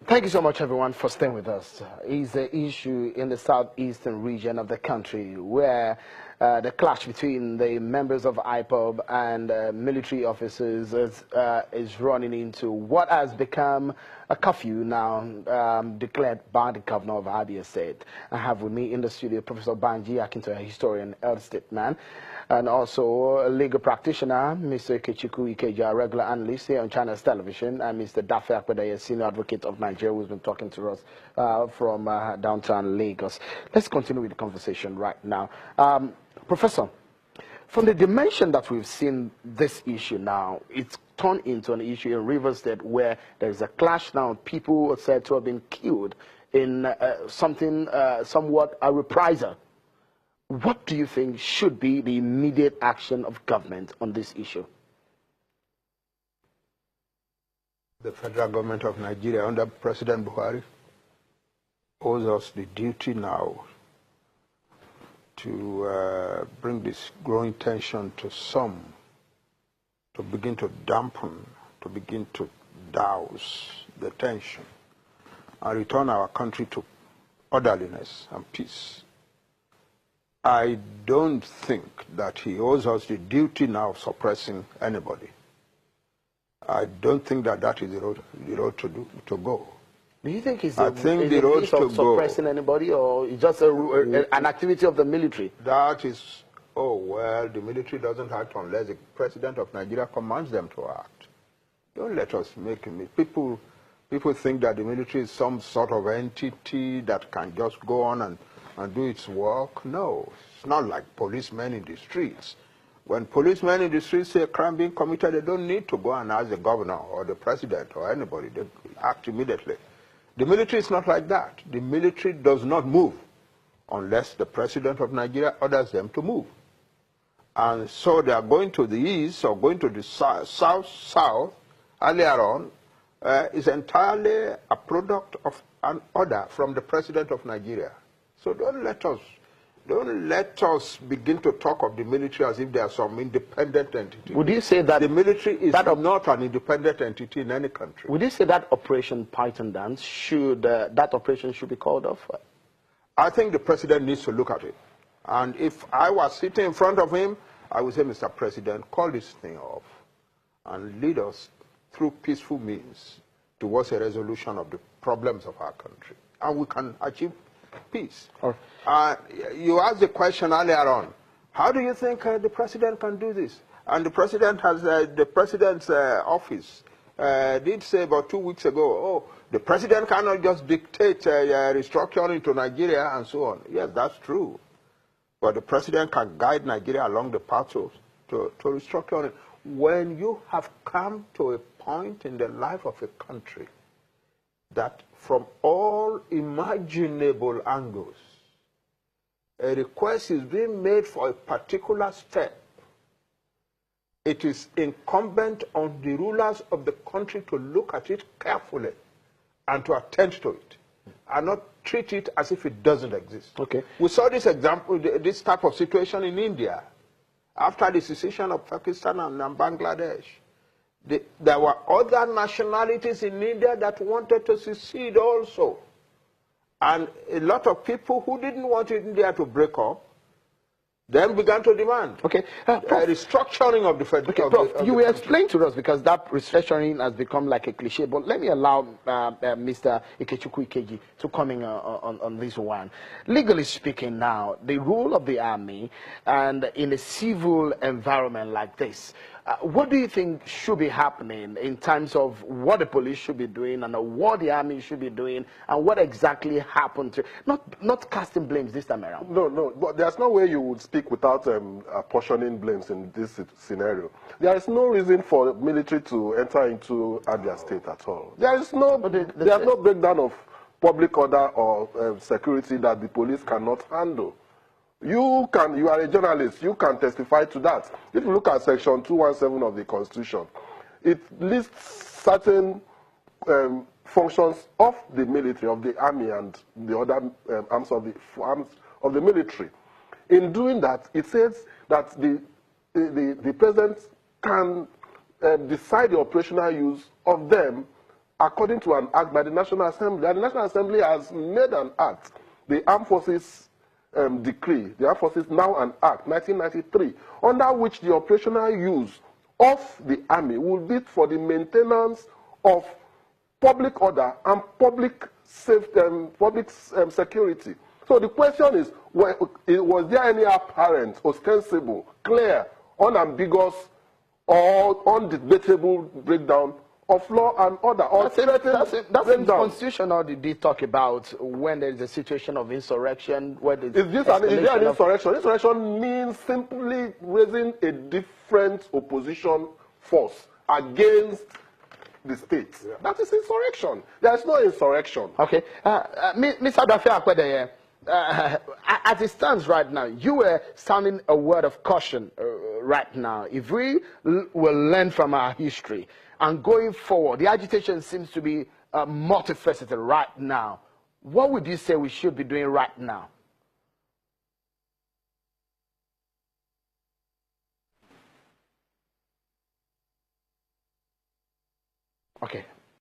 Thank you so much, everyone, for staying with us. It's the issue in the southeastern region of the country where the clash between the members of IPOB and military officers is running into what has become a curfew now declared by the governor of Abia State. I have with me in the studio Professor Banji Akintoye, a historian, elder statesman, and also a legal practitioner, Mr. Ikechukwu Ikeji, a regular analyst here on China's television, and Mr. Dafe Akpedaye, senior advocate of Nigeria, who's been talking to us from downtown Lagos. Let's continue with the conversation right now. Professor, from the dimension that we've seen this issue now, it's turned into an issue in Rivers State where there's a clash now. People are said to have been killed in somewhat a reprisal. What do you think should be the immediate action of government on this issue? The federal government of Nigeria under President Buhari owes us the duty now to bring this growing tension to some, to begin to dampen, to begin to douse the tension, and return our country to orderliness and peace. I don't think that he owes us the duty now of suppressing anybody. I don't think that that is the road to go. Do you think it's the road to suppressing anybody, or it's just an activity of the military? That is, oh, well, the military doesn't act unless the president of Nigeria commands them to act. Don't let us make it. People think that the military is some sort of entity that can just go on and do its work. No, it's not like policemen in the streets. When policemen in the streets see a crime being committed, they don't need to go and ask the governor or the president or anybody. They act immediately. The military is not like that. The military does not move unless the president of Nigeria orders them to move. And so they are going to the east or going to the south earlier on is entirely a product of an order from the president of Nigeria. So don't let us begin to talk of the military as if they are some independent entity. Would you say that the military is not an independent entity in any country? Would you say that Operation Python Dance should be called off? I think the president needs to look at it. And if I was sitting in front of him, I would say, Mr. President, call this thing off and lead us through peaceful means towards a resolution of the problems of our country. And we can achieve peace. You asked the question earlier on, how do you think the president can do this? And the president has, the president's office did say about 2 weeks ago, oh, the president cannot just dictate restructuring to Nigeria and so on. Yes, that's true. But the president can guide Nigeria along the path to restructuring. When you have come to a point in the life of a country that from all imaginable angles, a request is being made for a particular step, it is incumbent on the rulers of the country to look at it carefully and to attend to it, and not treat it as if it doesn't exist. Okay. We saw this example, this type of situation in India, after the secession of Pakistan and Bangladesh. There were other nationalities in India that wanted to secede also. And a lot of people who didn't want India to break up then began to demand restructuring of the federal. You will explain to us, because that restructuring has become like a cliche, but let me allow Mr. Ikechukwu Ikeji to come in on this one. Legally speaking now, the role of the army and in a civil environment like this, what do you think should be happening in terms of what the police should be doing and what the army should be doing, and what exactly happened to not casting blames this time around? No, but there's no way you would speak without apportioning blames in this scenario. There is no reason for the military to enter into Abia State at all. There is no there's no breakdown of public order or security that the police cannot handle. You are a journalist, you can testify to that. If you look at section 217 of the Constitution, it lists certain functions of the military, of the army and the other arms of the military. In doing that, it says that the president can decide the operational use of them according to an act by the National Assembly. And the National Assembly has made an act, the Armed Forces Decree, the Armed Forces Now an Act, 1993, under which the operational use of the army will be for the maintenance of public order and public safety, security. So the question is, was there any apparent, ostensible, clear, unambiguous, or undebatable breakdown of law and order? Or that's in the Constitution, or did they talk about when there is a situation of insurrection? Is there an insurrection? Insurrection means simply raising a different opposition force against the state. Yeah. That is insurrection. There is no insurrection. Okay. Mr. Dafe Akpedeye, as it stands right now, you were sounding a word of caution right now. If we will learn from our history and going forward, the agitation seems to be multifaceted right now. What would you say we should be doing right now? Okay.